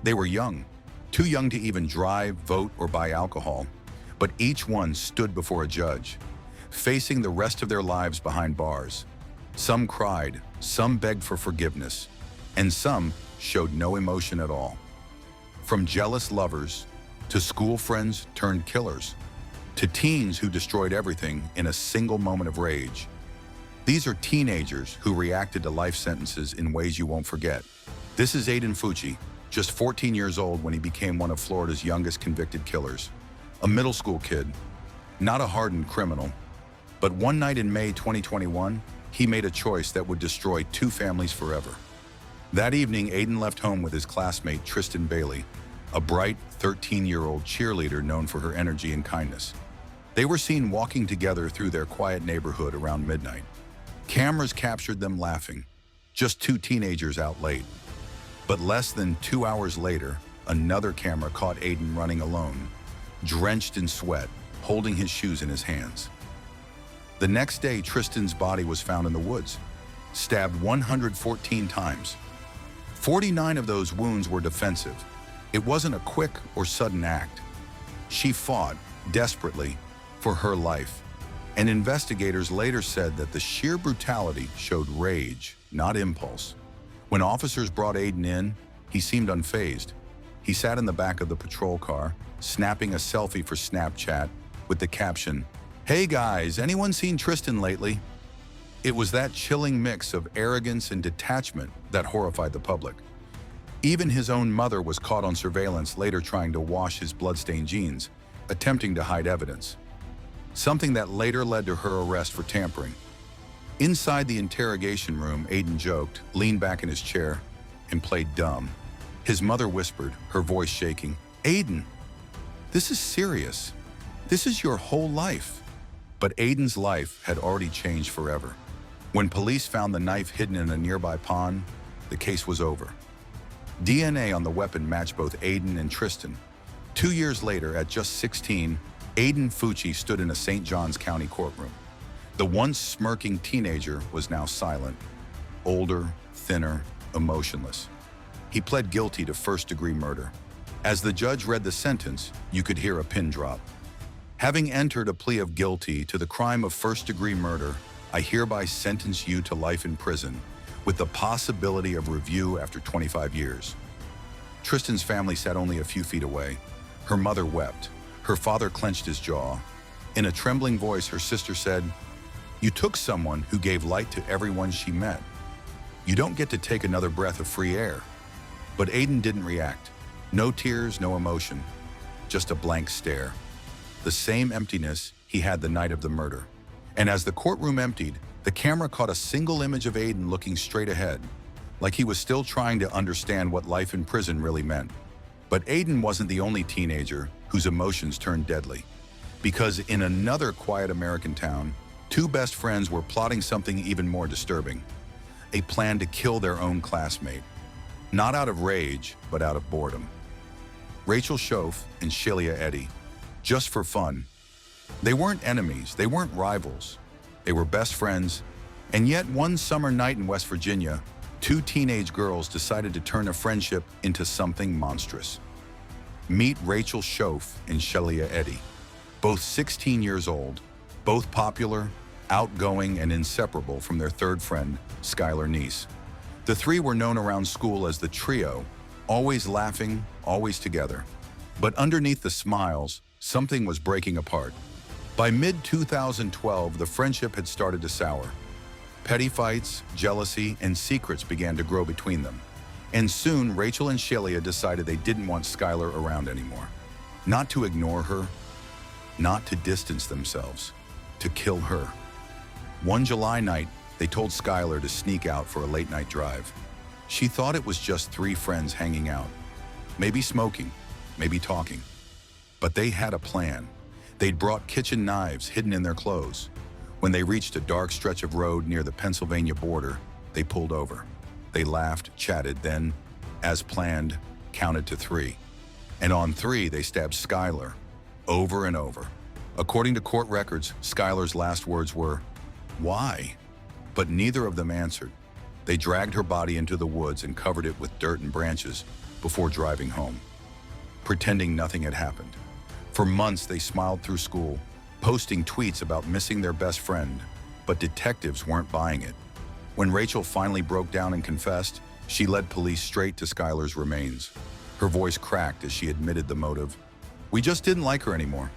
They were young, too young to even drive, vote, or buy alcohol, but each one stood before a judge, facing the rest of their lives behind bars. Some cried, some begged for forgiveness, and some showed no emotion at all. From jealous lovers to school friends turned killers, to teens who destroyed everything in a single moment of rage. These are teenagers who reacted to life sentences in ways you won't forget. This is Aiden Fucci, just 14 years old when he became one of Florida's youngest convicted killers. A middle school kid, not a hardened criminal. But one night in May 2021, he made a choice that would destroy two families forever. That evening, Aiden left home with his classmate Tristyn Bailey, a bright 13-year-old cheerleader known for her energy and kindness. They were seen walking together through their quiet neighborhood around midnight. Cameras captured them laughing, just two teenagers out late. But less than 2 hours later, another camera caught Aiden running alone, drenched in sweat, holding his shoes in his hands. The next day, Tristyn's body was found in the woods, stabbed 114 times. 49 of those wounds were defensive. It wasn't a quick or sudden act. She fought, desperately, for her life. And investigators later said that the sheer brutality showed rage, not impulse. When officers brought Aiden in, he seemed unfazed. He sat in the back of the patrol car, snapping a selfie for Snapchat with the caption, "Hey guys, anyone seen Tristyn lately?" It was that chilling mix of arrogance and detachment that horrified the public. Even his own mother was caught on surveillance later trying to wash his bloodstained jeans, attempting to hide evidence. Something that later led to her arrest for tampering. Inside the interrogation room, Aiden joked, leaned back in his chair, and played dumb. His mother whispered, her voice shaking, "Aiden, this is serious. This is your whole life." But Aiden's life had already changed forever. When police found the knife hidden in a nearby pond, the case was over. DNA on the weapon matched both Aiden and Tristyn. 2 years later, at just 16, Aiden Fucci stood in a St. Johns County courtroom. The once smirking teenager was now silent, older, thinner, emotionless. He pled guilty to first-degree murder. As the judge read the sentence, you could hear a pin drop. "Having entered a plea of guilty to the crime of first-degree murder, I hereby sentence you to life in prison, with the possibility of review after 25 years. Tristyn's family sat only a few feet away. Her mother wept. Her father clenched his jaw. In a trembling voice, her sister said, "You took someone who gave light to everyone she met. You don't get to take another breath of free air." But Aiden didn't react. No tears, no emotion, just a blank stare. The same emptiness he had the night of the murder. And as the courtroom emptied, the camera caught a single image of Aiden looking straight ahead, like he was still trying to understand what life in prison really meant. But Aiden wasn't the only teenager whose emotions turned deadly. Because in another quiet American town, two best friends were plotting something even more disturbing. A plan to kill their own classmate. Not out of rage, but out of boredom. Rachel Schoaf and Shirilla Eddy. Just for fun. They weren't enemies, they weren't rivals. They were best friends, and yet one summer night in West Virginia, two teenage girls decided to turn a friendship into something monstrous. Meet Rachel Schoaf and Shirilla Eddy. Both 16 years old, both popular, outgoing, and inseparable from their third friend, Skylar Neese. The three were known around school as the trio, always laughing, always together. But underneath the smiles, something was breaking apart. By mid-2012, the friendship had started to sour. Petty fights, jealousy, and secrets began to grow between them. And soon, Rachel and Shirilla decided they didn't want Skylar around anymore. Not to ignore her, not to distance themselves, to kill her. One July night, they told Skylar to sneak out for a late-night drive. She thought it was just three friends hanging out, maybe smoking, maybe talking. But they had a plan. They'd brought kitchen knives hidden in their clothes. When they reached a dark stretch of road near the Pennsylvania border, they pulled over. They laughed, chatted, then, as planned, counted to 3. And on 3, they stabbed Skylar, over and over. According to court records, Skylar's last words were, "Why?" But neither of them answered. They dragged her body into the woods and covered it with dirt and branches, before driving home, pretending nothing had happened. For months, they smiled through school, posting tweets about missing their best friend, but detectives weren't buying it. When Rachel finally broke down and confessed, she led police straight to Skylar's remains. Her voice cracked as she admitted the motive. "We just didn't like her anymore."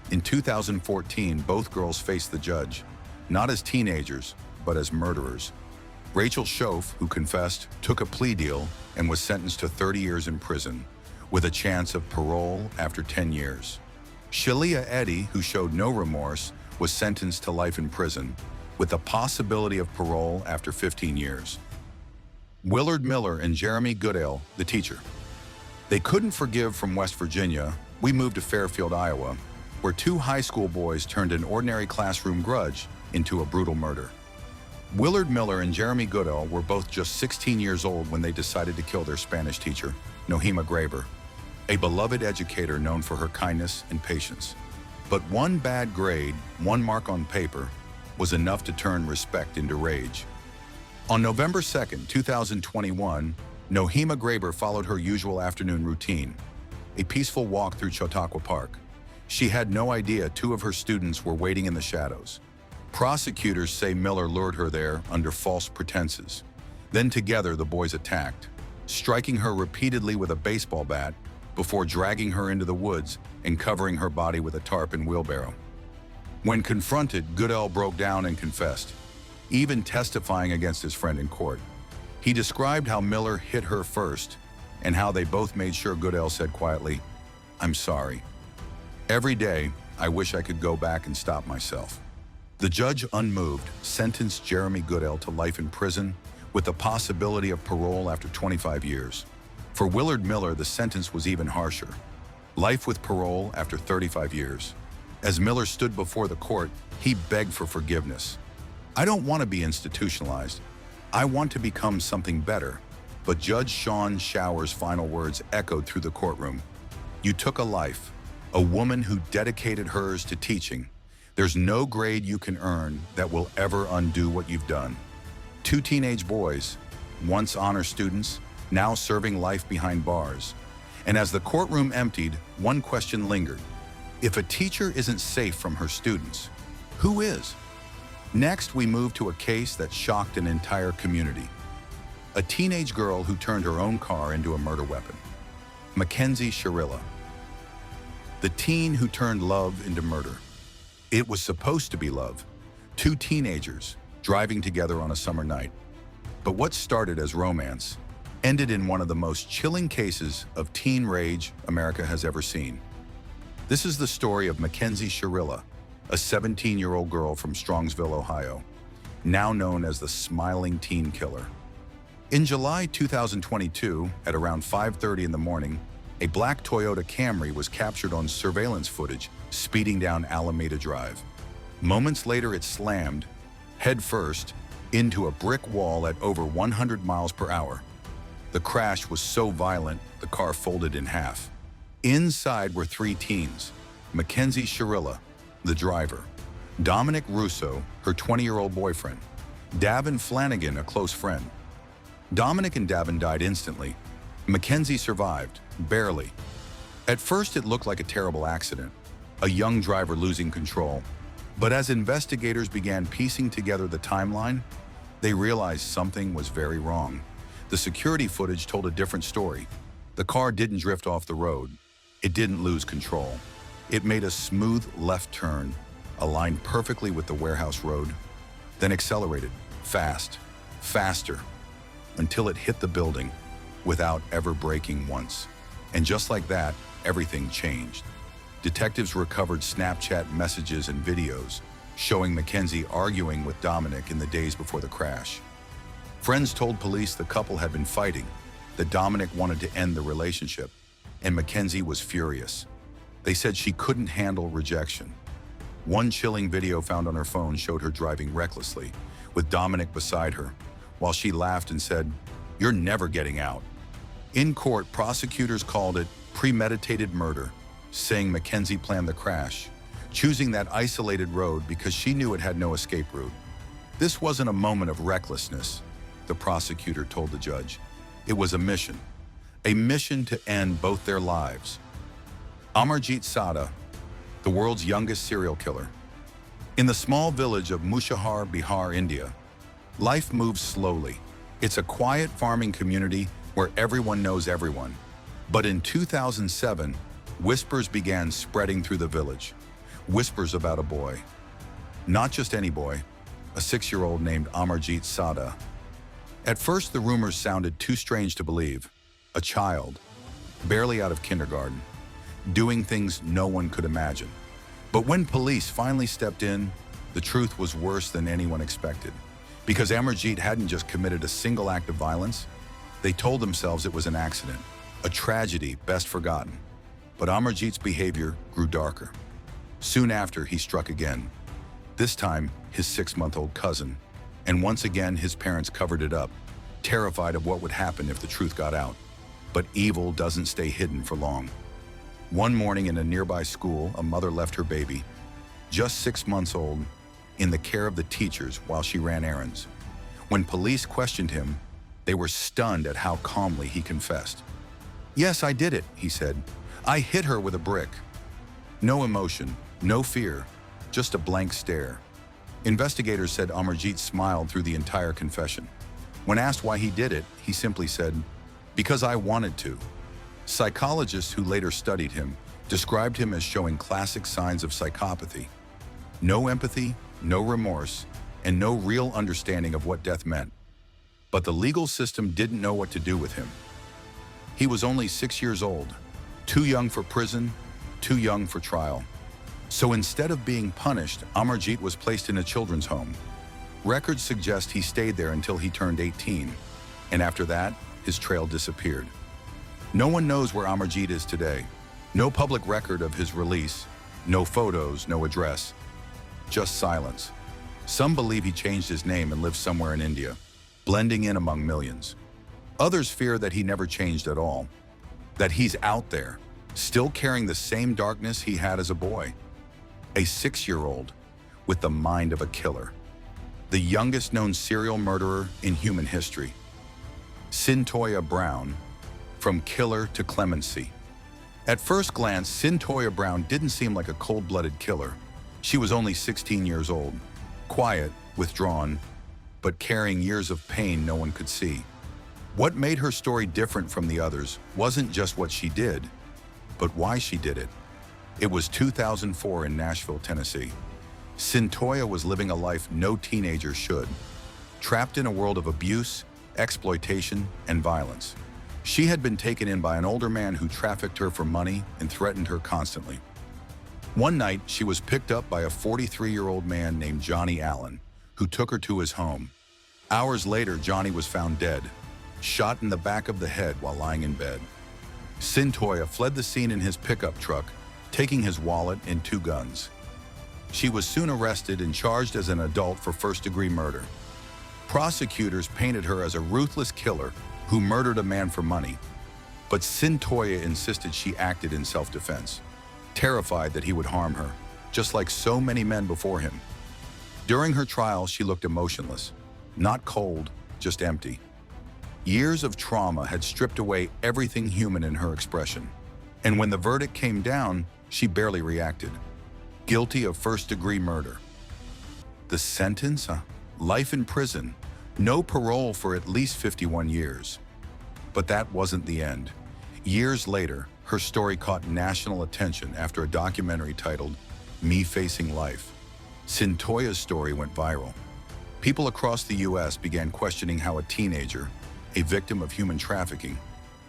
In 2014, both girls faced the judge, not as teenagers, but as murderers. Rachel Schoaf, who confessed, took a plea deal and was sentenced to 30 years in prison, with a chance of parole after 10 years. Shirilla Eddie, who showed no remorse, was sentenced to life in prison, with the possibility of parole after 15 years. Willard Miller and Jeremy Goodale, the teacher. They couldn't forgive from West Virginia. We moved to Fairfield, Iowa, where two high school boys turned an ordinary classroom grudge into a brutal murder. Willard Miller and Jeremy Goodale were both just 16 years old when they decided to kill their Spanish teacher, Nohema Graber, a beloved educator known for her kindness and patience. But one bad grade, one mark on paper, was enough to turn respect into rage. On November 2nd, 2021, Nohema Graber followed her usual afternoon routine, a peaceful walk through Chautauqua Park. She had no idea two of her students were waiting in the shadows. Prosecutors say Miller lured her there under false pretenses. Then together the boys attacked, striking her repeatedly with a baseball bat before dragging her into the woods and covering her body with a tarp and wheelbarrow. When confronted, Goodale broke down and confessed, even testifying against his friend in court. He described how Miller hit her first and how they both made sure Goodale said quietly, "I'm sorry. Every day, I wish I could go back and stop myself." The judge, unmoved, sentenced Jeremy Goodale to life in prison with the possibility of parole after 25 years. For Willard Miller, the sentence was even harsher. Life with parole after 35 years. As Miller stood before the court, he begged for forgiveness. "I don't want to be institutionalized. I want to become something better." But Judge Sean Shower's final words echoed through the courtroom. "You took a life, a woman who dedicated hers to teaching. There's no grade you can earn that will ever undo what you've done." Two teenage boys, once honor students, now serving life behind bars. And as the courtroom emptied, one question lingered. If a teacher isn't safe from her students, who is? Next, we moved to a case that shocked an entire community. A teenage girl who turned her own car into a murder weapon. Mackenzie Shirilla. The teen who turned love into murder. It was supposed to be love. Two teenagers driving together on a summer night. But what started as romance ended in one of the most chilling cases of teen rage America has ever seen. This is the story of Mackenzie Shirilla, a 17-year-old girl from Strongsville, Ohio, now known as the Smiling Teen Killer. In July 2022, at around 5:30 in the morning, a black Toyota Camry was captured on surveillance footage speeding down Alameda Drive. Moments later, it slammed, head first, into a brick wall at over 100 miles per hour. The crash was so violent, the car folded in half. Inside were three teens: Mackenzie Shirilla, the driver; Dominic Russo, her 20-year-old boyfriend; Davin Flanagan, a close friend. Dominic and Davin died instantly. Mackenzie survived, barely. At first, it looked like a terrible accident, a young driver losing control. But as investigators began piecing together the timeline, they realized something was very wrong. The security footage told a different story. The car didn't drift off the road. It didn't lose control. It made a smooth left turn, aligned perfectly with the warehouse road, then accelerated, fast, faster, until it hit the building without ever braking once. And just like that, everything changed. Detectives recovered Snapchat messages and videos showing Mackenzie arguing with Dominic in the days before the crash. Friends told police the couple had been fighting, that Dominic wanted to end the relationship, and Mackenzie was furious. They said she couldn't handle rejection. One chilling video found on her phone showed her driving recklessly, with Dominic beside her, while she laughed and said, "You're never getting out." In court, prosecutors called it premeditated murder, saying Mackenzie planned the crash, choosing that isolated road because she knew it had no escape route. This wasn't a moment of recklessness, the prosecutor told the judge. It was a mission. a mission to end both their lives. Amarjit Sada, the world's youngest serial killer. In the small village of Mushahar, Bihar, India, life moves slowly. It's a quiet farming community where everyone knows everyone. But in 2007, whispers began spreading through the village. Whispers about a boy. Not just any boy, a 6-year-old named Amarjit Sada. At first, the rumors sounded too strange to believe. A child, barely out of kindergarten, doing things no one could imagine. But when police finally stepped in, the truth was worse than anyone expected. Because Amarjit hadn't just committed a single act of violence, they told themselves it was an accident, a tragedy best forgotten. But Amarjit's behavior grew darker. Soon after, he struck again. This time, his 6-month-old cousin. And once again, his parents covered it up, terrified of what would happen if the truth got out. But evil doesn't stay hidden for long. One morning in a nearby school, a mother left her baby, just 6 months old, in the care of the teachers while she ran errands. When police questioned him, they were stunned at how calmly he confessed. "Yes, I did it," he said. "I hit her with a brick." No emotion, no fear, just a blank stare. Investigators said Amarjit smiled through the entire confession. When asked why he did it, he simply said, "Because I wanted to." Psychologists who later studied him described him as showing classic signs of psychopathy. No empathy, no remorse, and no real understanding of what death meant. But the legal system didn't know what to do with him. He was only 6 years old, too young for prison, too young for trial. So instead of being punished, Amarjit was placed in a children's home. Records suggest he stayed there until he turned 18, and after that, his trail disappeared. No one knows where Amarjit is today. No public record of his release, no photos, no address, just silence. Some believe he changed his name and lives somewhere in India, blending in among millions. Others fear that he never changed at all, that he's out there, still carrying the same darkness he had as a boy. A 6-year-old with the mind of a killer. The youngest known serial murderer in human history. Cyntoia Brown, from killer to clemency. At first glance, Cyntoia Brown didn't seem like a cold-blooded killer. She was only 16 years old, quiet, withdrawn, but carrying years of pain no one could see. What made her story different from the others wasn't just what she did, but why she did it. It was 2004 in Nashville, Tennessee. Cyntoia was living a life no teenager should, trapped in a world of abuse, exploitation, and violence. She had been taken in by an older man who trafficked her for money and threatened her constantly. One night, she was picked up by a 43-year-old man named Johnny Allen, who took her to his home. Hours later, Johnny was found dead, shot in the back of the head while lying in bed. Cyntoia fled the scene in his pickup truck, taking his wallet and 2 guns. She was soon arrested and charged as an adult for first-degree murder. Prosecutors painted her as a ruthless killer who murdered a man for money, but Cyntoia insisted she acted in self-defense, terrified that he would harm her, just like so many men before him. During her trial, she looked emotionless, not cold, just empty. Years of trauma had stripped away everything human in her expression, and when the verdict came down, she barely reacted. Guilty of first-degree murder. The sentence? Life in prison, no parole for at least 51 years. But that wasn't the end. Years later, her story caught national attention after a documentary titled Me Facing Life. Cyntoia's story went viral. People across the US began questioning how a teenager, a victim of human trafficking,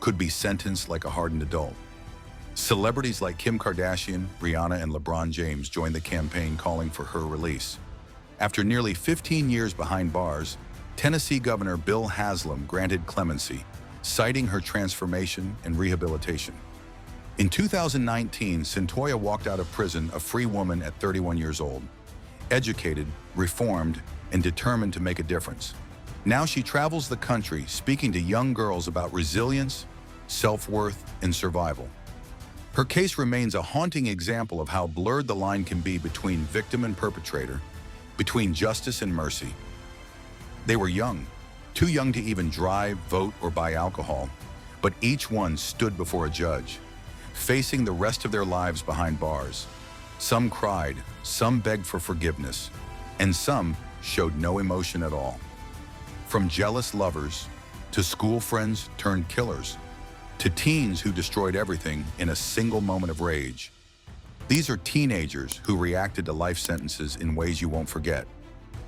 could be sentenced like a hardened adult. Celebrities like Kim Kardashian, Rihanna, and LeBron James joined the campaign calling for her release. After nearly 15 years behind bars, Tennessee Governor Bill Haslam granted clemency, citing her transformation and rehabilitation. In 2019, Cyntoia walked out of prison a free woman at 31 years old, educated, reformed, and determined to make a difference. Now she travels the country speaking to young girls about resilience, self-worth, and survival. Her case remains a haunting example of how blurred the line can be between victim and perpetrator, between justice and mercy. They were young, too young to even drive, vote, or buy alcohol, but each one stood before a judge, facing the rest of their lives behind bars. Some cried, some begged for forgiveness, and some showed no emotion at all. From jealous lovers to school friends turned killers, to teens who destroyed everything in a single moment of rage. These are teenagers who reacted to life sentences in ways you won't forget.